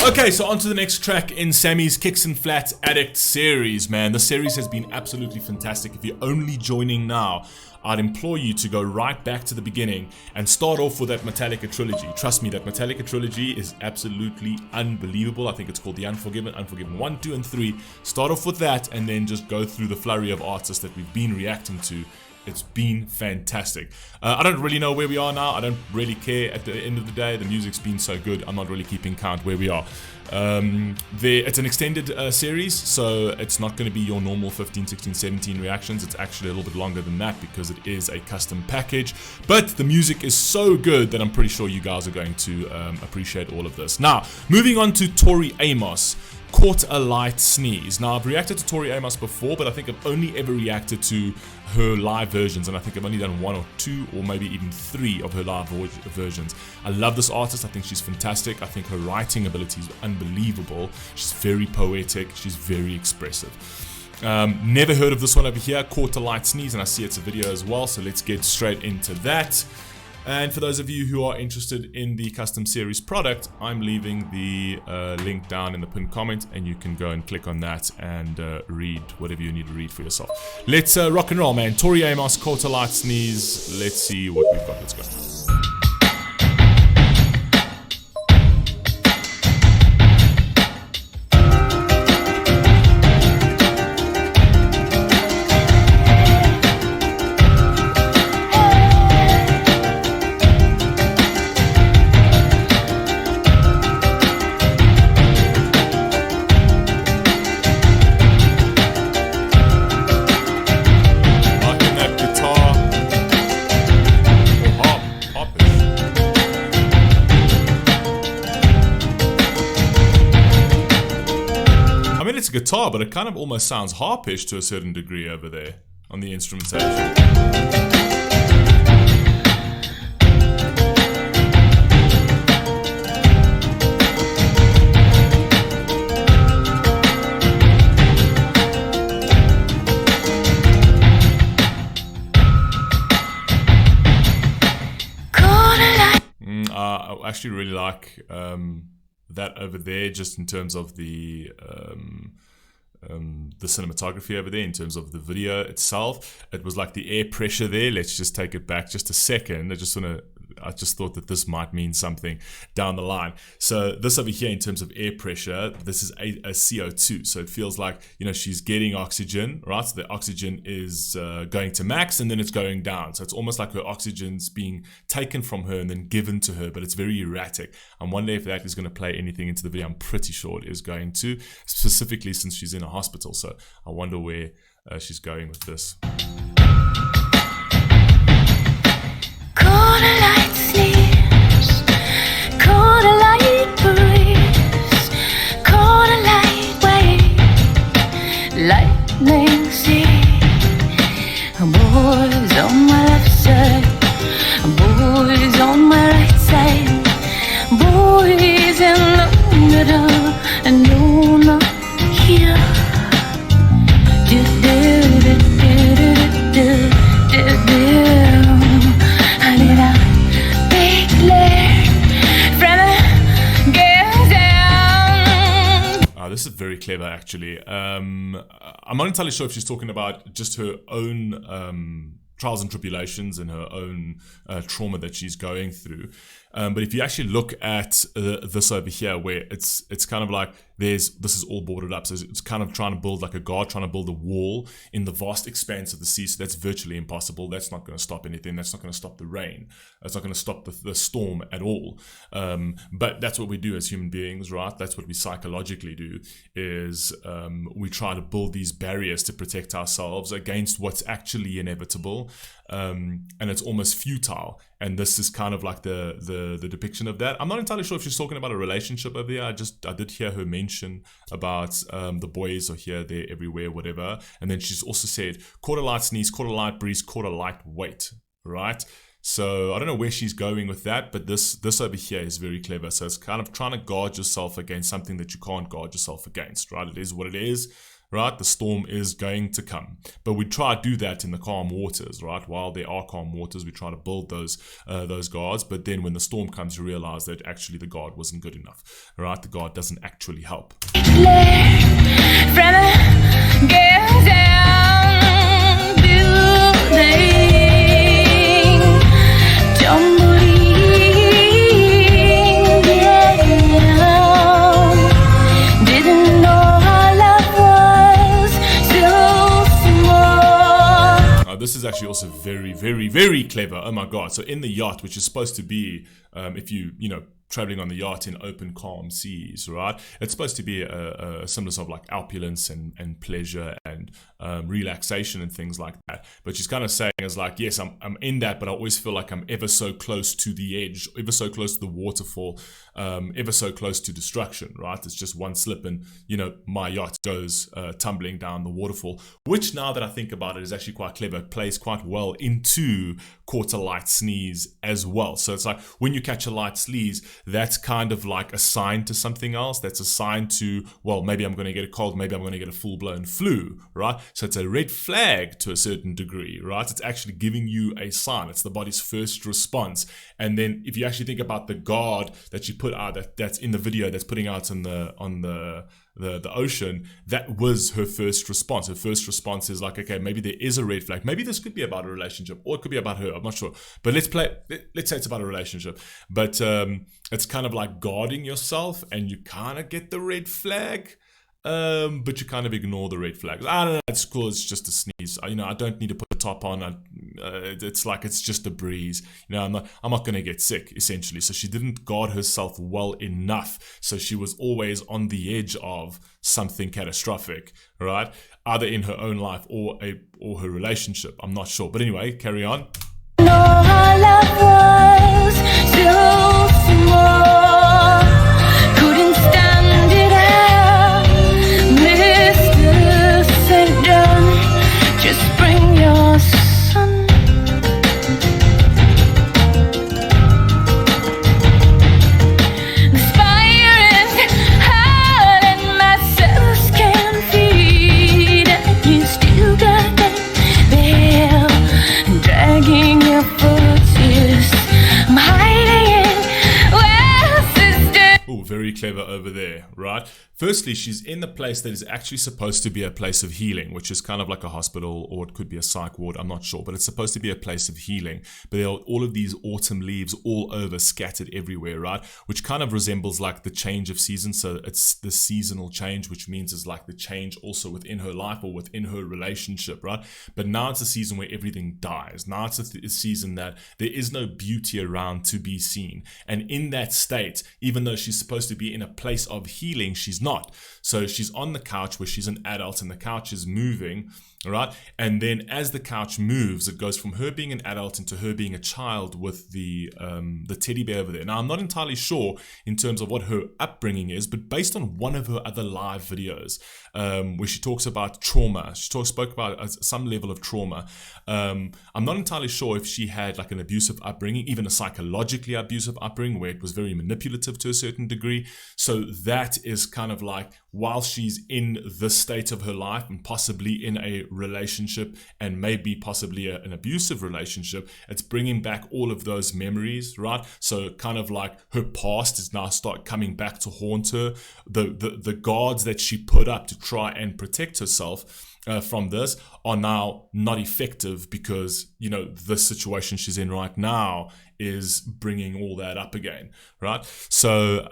Okay, so on to the next track in Sammy's Kicks and Flats Addict series, man. The series has been absolutely fantastic. If you're only joining now, I'd implore you to go right back to the beginning and start off with that Metallica trilogy. Trust me, that Metallica trilogy is absolutely unbelievable. I think it's called The Unforgiven, Unforgiven 1, 2, and 3. Start off with that and then just go through the flurry of artists that we've been reacting to. It's been fantastic. I don't really know where we are now. I don't really care at the end of the day. The music's been so good, I'm not really keeping count where we are. It's an extended series, so it's not going to be your normal 15, 16, 17 reactions. It's actually a little bit longer than that because it is a custom package. But the music is so good that I'm pretty sure you guys are going to appreciate all of this. Now, moving on to Tori Amos. Caught a Light Sneeze. Now, I've reacted to Tori Amos before, but I think I've only ever reacted to her live versions, and I think I've only done 1 or 2 or maybe even 3 of her live versions. I love this artist. I think she's fantastic. I think her writing ability is unbelievable. She's very poetic. She's very expressive. Never heard of this one over here, Caught a Light Sneeze, and I see it's a video as well, so let's get straight into that. And for those of you who are interested in the custom series product, I'm leaving the link down in the pinned comment, and you can go and click on that and read whatever you need to read for yourself. Let's rock and roll, man. Tori Amos, Caught a Light Sneeze. Let's see what we've got. Let's go. It's a guitar, but it kind of almost sounds harpish to a certain degree over there on the instrumentation. I actually really like that over there, just in terms of the cinematography over there, in terms of the video itself. It was like the air pressure there. Let's just take it back just a second. I just thought that this might mean something down the line. So this over here, in terms of air pressure, this is a CO2. So it feels like, you know, she's getting oxygen, right? So the oxygen is going to max and then it's going down. So it's almost like her oxygen's being taken from her and then given to her, but it's very erratic. I'm wondering if that is going to play anything into the video. I'm pretty sure it is going to, specifically since she's in a hospital. So I wonder where she's going with this. Caught a light sneeze, caught a light breeze, caught a light wave, lightning see. Boys on my left side, boys on my right side, boys in the middle, and you're not here. Do do do do do do do. This is very clever, actually. I'm not entirely sure if she's talking about just her own trials and tribulations and her own trauma that she's going through. But if you actually look at this over here, where it's kind of like this is all boarded up, so it's kind of trying to build like a guard, trying to build a wall in the vast expanse of the sea. So that's virtually impossible. That's not going to stop anything. That's not going to stop the rain. That's not going to stop the storm at all. But that's what we do as human beings, right? That's what we psychologically do, is we try to build these barriers to protect ourselves against what's actually inevitable. And it's almost futile, and this is kind of like the depiction of that. I'm not entirely sure if she's talking about a relationship over here. I did hear her mention about the boys are here, there, everywhere, whatever, and then she's also said caught a light sneeze, caught a light breeze, caught a light weight, right? So I don't know where she's going with that, but this over here is very clever. So it's kind of trying to guard yourself against something that you can't guard yourself against, right? It is what it is. right? The storm is going to come. But we try to do that in the calm waters, right? While there are calm waters, we try to build those guards. But then when the storm comes, you realize that actually the guard wasn't good enough, right? The guard doesn't actually help. This is actually also very, very, very clever. Oh my God. So in the yacht, which is supposed to be, if you traveling on the yacht in open, calm seas, right? It's supposed to be a semblance of like opulence and pleasure and relaxation and things like that. But she's kind of saying is like, yes, I'm in that, but I always feel like I'm ever so close to the edge, ever so close to the waterfall, ever so close to destruction, right? It's just one slip and, my yacht goes tumbling down the waterfall, which now that I think about it is actually quite clever. It plays quite well into caught a light sneeze as well. So it's like when you catch a light sneeze, that's kind of like a sign to something else. That's a sign to, well, maybe I'm going to get a cold, maybe I'm going to get a full-blown flu, right? So it's a red flag to a certain degree, right? It's actually giving you a sign. It's the body's first response. And then if you actually think about the guard that you put out, that's in the video that's putting out on the ocean, that was her first response. Her first response is like, okay, maybe there is a red flag. Maybe this could be about a relationship, or it could be about her. I'm not sure. But let's say it's about a relationship. But it's kind of like guarding yourself, and you kind of get the red flag. But you kind of ignore the red flags. I don't know, it's cool, it's just a sneeze. I don't need to put a top on. It's like, it's just a breeze. I'm not going to get sick, essentially. So she didn't guard herself well enough. So she was always on the edge of something catastrophic, right? Either in her own life or her relationship. I'm not sure. But anyway, carry on. No, our love was still small. Couldn't stand it out. Mr. St. John, just bring your son. The fire is hot and my cells can't feed. And you still got that bell dragging your footsteps. I'm hiding in well, sister. Oh, very clever over there, right? Firstly, she's in the place that is actually supposed to be a place of healing, which is kind of like a hospital, or it could be a psych ward, I'm not sure, but it's supposed to be a place of healing. But there are all of these autumn leaves all over, scattered everywhere, right? Which kind of resembles like the change of season. So it's the seasonal change, which means it's like the change also within her life or within her relationship, right? But now it's a season where everything dies. Now it's a season that there is no beauty around to be seen. And in that state, even though she's supposed to be in a place of healing, she's not. So she's on the couch where she's an adult and the couch is moving, right? And then as the couch moves, it goes from her being an adult into her being a child with the teddy bear over there. Now, I'm not entirely sure in terms of what her upbringing is, but based on one of her other live videos, where she talks about trauma, spoke about some level of trauma. I'm not entirely sure if she had like an abusive upbringing, even a psychologically abusive upbringing where it was very manipulative to a certain degree. So that is kind of like, while she's in this state of her life and possibly in a relationship and maybe possibly an abusive relationship, it's bringing back all of those memories, right? So kind of like her past is now start coming back to haunt her. The guards that she put up to try and protect herself from this are now not effective because, the situation she's in right now is bringing all that up again, right? So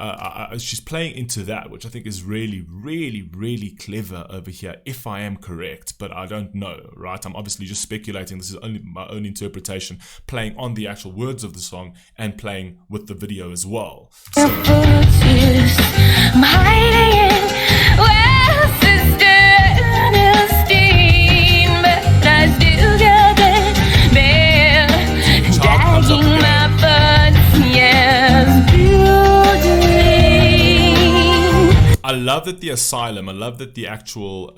she's playing into that, which I think is really, really, really clever over here, if I am correct, but I don't know, right? I'm obviously just speculating. This is only my own interpretation, playing on the actual words of the song and playing with the video as well. So, I love that the asylum, I love that the actual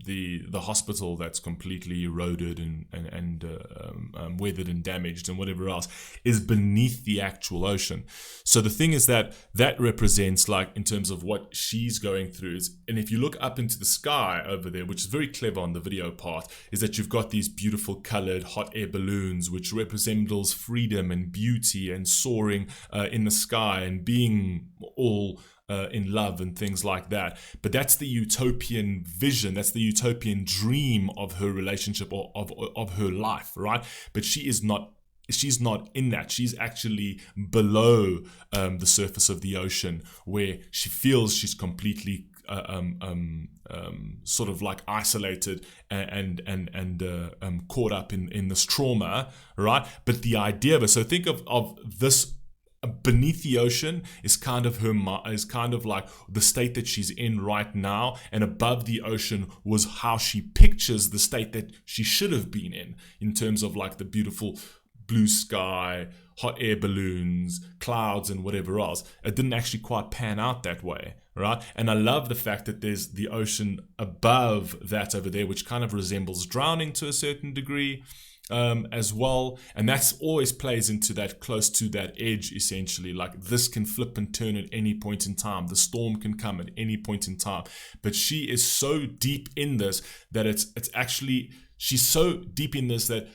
the hospital that's completely eroded and weathered and damaged and whatever else is beneath the actual ocean. So the thing is that represents, like, in terms of what she's going through is, and if you look up into the sky over there, which is very clever on the video part, is that you've got these beautiful colored hot air balloons which resembles freedom and beauty and soaring in the sky and being all in love and things like that. But that's the utopian vision, that's the utopian dream of her relationship or of her life, right? But she's not in that. She's actually below the surface of the ocean, where she feels she's completely sort of like isolated and caught up in this trauma, right? But the idea of it, so think of this beneath the ocean is kind of like the state that she's in right now, and above the ocean was how she pictures the state that she should have been in terms of like the beautiful blue sky, hot air balloons, clouds, and whatever else. It didn't actually quite pan out that way, right? And I love the fact that there's the ocean above that over there, which kind of resembles drowning to a certain degree. As well, and that's always plays into that, close to that edge, essentially. Like, this can flip and turn at any point in time. The storm can come at any point in time. But she is so deep in this that it's actually, she's so deep in this that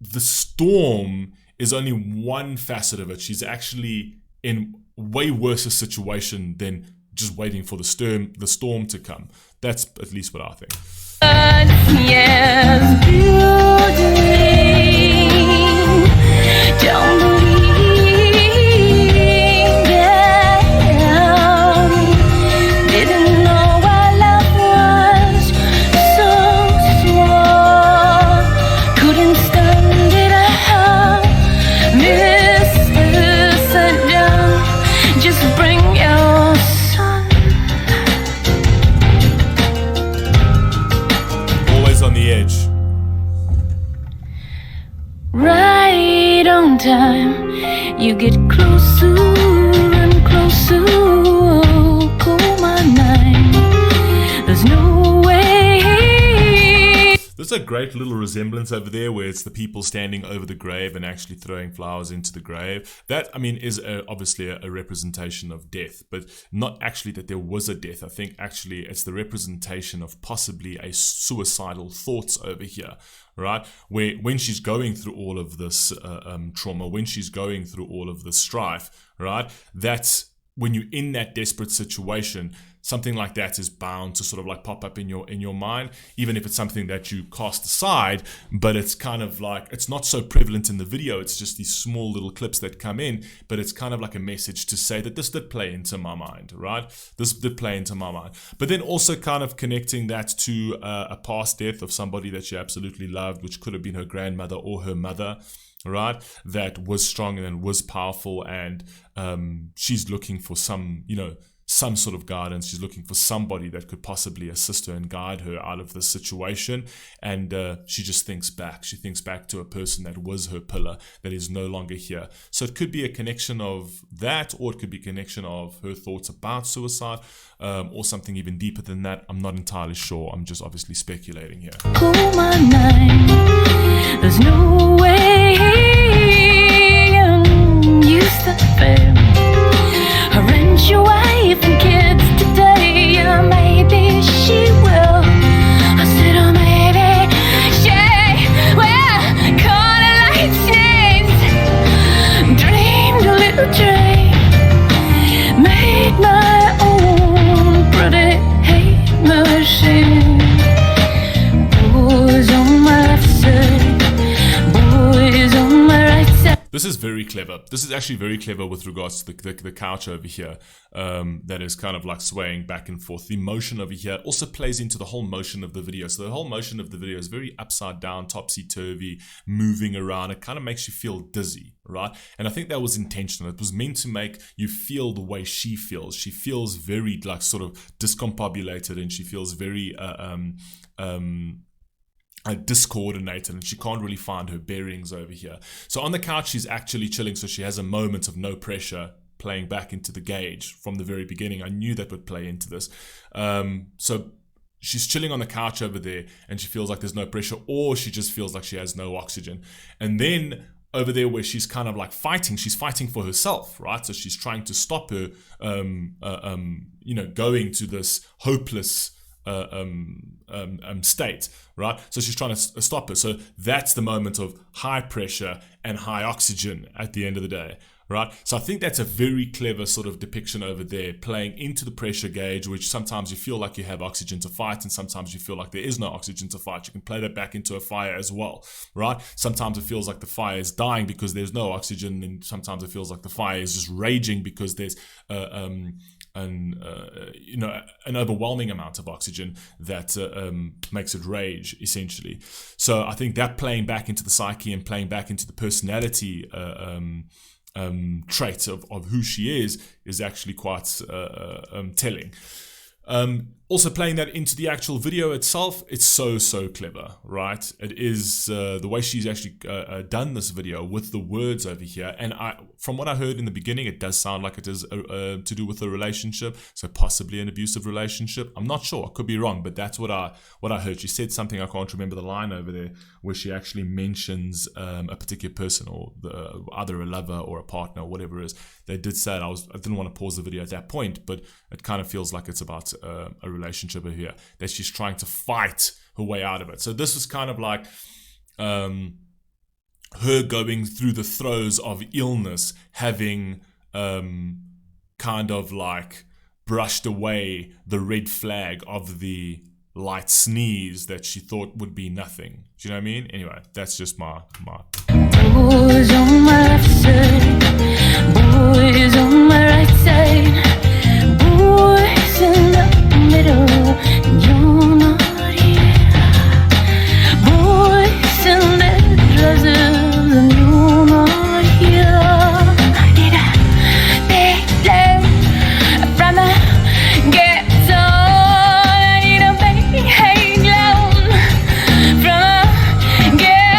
the storm is only one facet of it. She's actually in way worse a situation than just waiting for the storm to come. That's at least what I think. Yes, building. Don't believe them. Didn't know our love was so small. Couldn't stand it out. Mr. Sundown, just bring your son. On the edge. Right on time, you get closer and closer. Call my name. There's no way. There's a great little resemblance over there where it's the people standing over the grave and actually throwing flowers into the grave. That, I mean, is obviously a representation of death, but not actually that there was a death. I think actually it's the representation of possibly a suicidal thoughts over here, right? Where when she's going through all of this trauma, when she's going through all of this strife, right? That's when you're in that desperate situation. Something like that is bound to sort of like pop up in your mind, even if it's something that you cast aside. But it's kind of like, it's not so prevalent in the video. It's just these small little clips that come in, but it's kind of like a message to say that this did play into my mind, right? This did play into my mind. But then also kind of connecting that to a past death of somebody that she absolutely loved, which could have been her grandmother or her mother, right? That was strong and was powerful, and she's looking for some sort of guidance. She's looking for somebody that could possibly assist her and guide her out of this situation. And she just thinks back. She thinks back to a person that was her pillar that is no longer here. So it could be a connection of that, or it could be a connection of her thoughts about suicide, or something even deeper than that. I'm not entirely sure. I'm just obviously speculating here. Call my name. There's no way I'm used to fail. Arrange your wife and kids today. Maybe she will. I said, oh, maybe she will. Call it lightning. Dreamed a little dream. Made my own pretty hate machine. Boys on my left side, boys on my right side. This is very clever. This is actually very clever with regards to the couch over here, that is kind of like swaying back and forth. The motion over here also plays into the whole motion of the video. So the whole motion of the video is very upside down, topsy-turvy, moving around. It kind of makes you feel dizzy, right? And I think that was intentional. It was meant to make you feel the way she feels. She feels very like sort of discombobulated, and she feels very discoordinated, and she can't really find her bearings over here. So on the couch she's actually chilling, so she has a moment of no pressure playing back into the gauge from the very beginning. I knew that would play into this. So she's chilling on the couch over there and she feels like there's no pressure, or she just feels like she has no oxygen. And then over there where she's kind of like fighting, she's fighting for herself, right? So she's trying to stop her, going to this hopeless state, right? So she's trying to stop her. So that's the moment of high pressure and high oxygen at the end of the day, right? So I think that's a very clever sort of depiction over there, playing into the pressure gauge, which sometimes you feel like you have oxygen to fight, and sometimes you feel like there is no oxygen to fight. You can play that back into a fire as well, right? Sometimes it feels like the fire is dying because there's no oxygen, and sometimes it feels like the fire is just raging because there's an overwhelming amount of oxygen that makes it rage, essentially. So I think that playing back into the psyche and playing back into the personality trait of who she is actually quite telling. Also playing that into the actual video itself, it's so clever, right? It is the way she's actually done this video with the words over here. And from what I heard in the beginning, it does sound like it is to do with a relationship, so possibly an abusive relationship. I'm not sure, I could be wrong, but that's what I heard. She said something, I can't remember the line over there, where she actually mentions a particular person, or either a lover or a partner or whatever it is. They did say it. I didn't want to pause the video at that point, but it kind of feels like it's about a relationship here, that she's trying to fight her way out of it. So this was kind of like her going through the throes of illness, having kind of like brushed away the red flag of the light sneeze that she thought would be nothing. Do you know what I mean? Anyway, that's just my Boys on my left side, boys on my right side, boys in the middle, and you're not here. Boys in their dresses, and you're not here. I need a big leg from the ghetto. I need a big loan from the ghetto.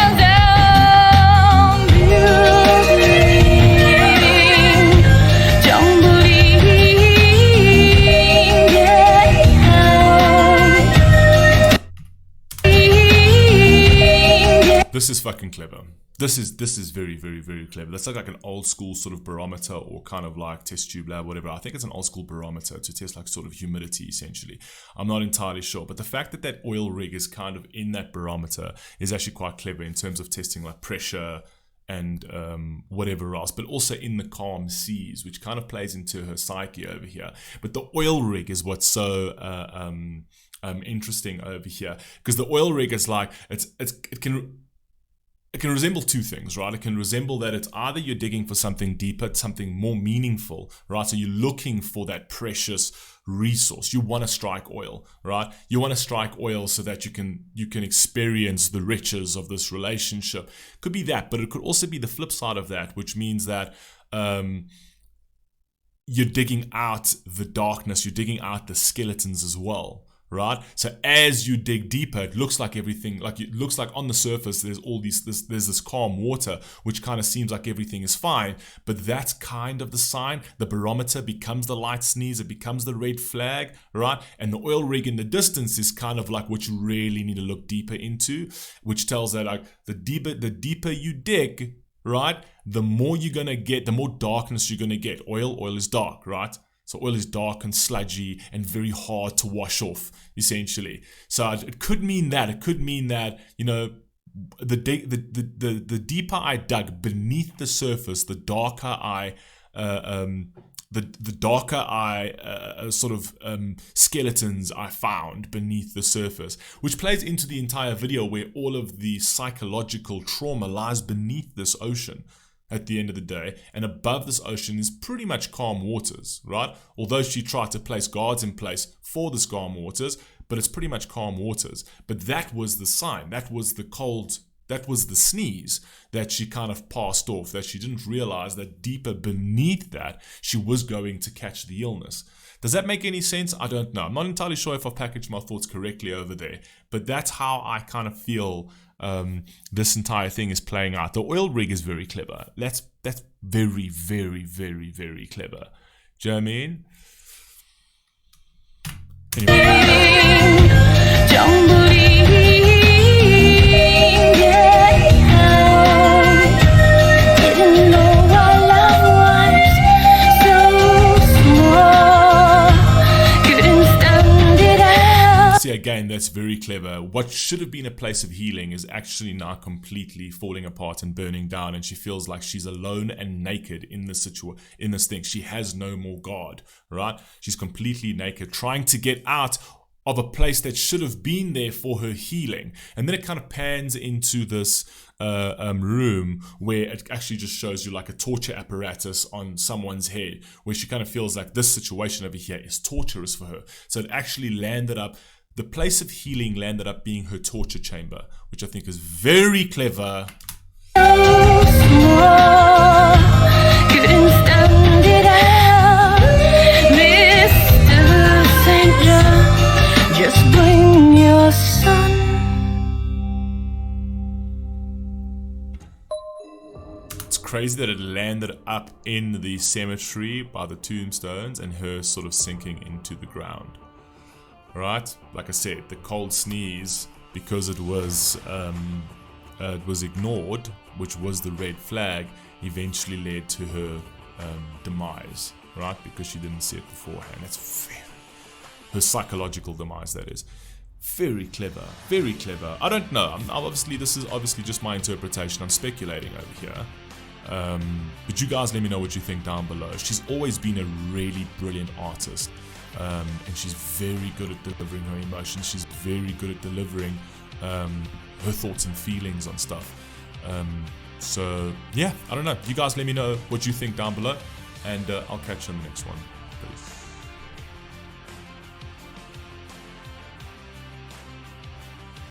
This is fucking clever. This is very clever. That's like an old school sort of barometer, or kind of like test tube lab, whatever. I think it's an old school barometer to test like sort of humidity, essentially. I'm not entirely sure, but the fact that that oil rig is kind of in that barometer is actually quite clever in terms of testing like pressure and whatever else, but also in the calm seas, which kind of plays into her psyche over here. But the oil rig is what's so interesting over here, because the oil rig is like it can resemble two things, right? It can resemble that it's either you're digging for something deeper, something more meaningful, right? So you're looking for that precious resource. You want to strike oil, right? You want to strike oil so that you can experience the riches of this relationship. Could be that, but it could also be the flip side of that, which means that you're digging out the darkness, you're digging out the skeletons as well. Right, so as you dig deeper, it looks like everything, like it looks like on the surface there's there's this calm water, which kind of seems like everything is fine, but that's kind of the sign. The barometer becomes the light sneeze, it becomes the red flag, right? And the oil rig in the distance is kind of like what you really need to look deeper into, which tells that like the deeper you dig, right, the more you're gonna get, the more darkness you're gonna get. Oil is dark, right? So oil is dark and sludgy and very hard to wash off, essentially. So it could mean that. It could mean that, you know, the deeper I dug beneath the surface, the darker I skeletons I found beneath the surface, which plays into the entire video where all of the psychological trauma lies beneath this ocean. At the end of the day, and above this ocean is pretty much calm waters, right? Although she tried to place guards in place for this calm waters, but it's pretty much calm waters. But that was the sign, that was the cold, that was the sneeze that she kind of passed off, that she didn't realize that deeper beneath that, she was going to catch the illness. Does that make any sense? I don't know. I'm not entirely sure if I've packaged my thoughts correctly over there, but that's how I kind of feel this entire thing is playing out. The oil rig is very clever. That's very clever. Do you know what I mean? Anyway. don't believe, yeah. Didn't know our love was so small. Couldn't stand it out. See, again, that's very clever. What should have been a place of healing is actually now completely falling apart and burning down, and she feels like she's alone and naked in this in this thing. She has no more God, right? She's completely naked, trying to get out of a place that should have been there for her healing. And then it kind of pans into this room where it actually just shows you like a torture apparatus on someone's head, where she kind of feels like this situation over here is torturous for her. So it actually landed up, the place of healing landed up being her torture chamber, which I think is very clever. So small, couldn't stand it out. Mr. St. John, just bring your son. It's crazy that it landed up in the cemetery by the tombstones and her sort of sinking into the ground. Right? Like I said, the cold sneeze, because it was ignored, which was the red flag, eventually led to her demise, right? Because she didn't see it beforehand. That's her psychological demise, that is. Very clever, very clever. I don't know. This is obviously just my interpretation. I'm speculating over here. But you guys let me know what you think down below. She's always been a really brilliant artist. And she's very good at delivering her emotions. She's very good at delivering her thoughts and feelings on stuff. So yeah, I don't know. You guys let me know what you think down below, and I'll catch you on the next one.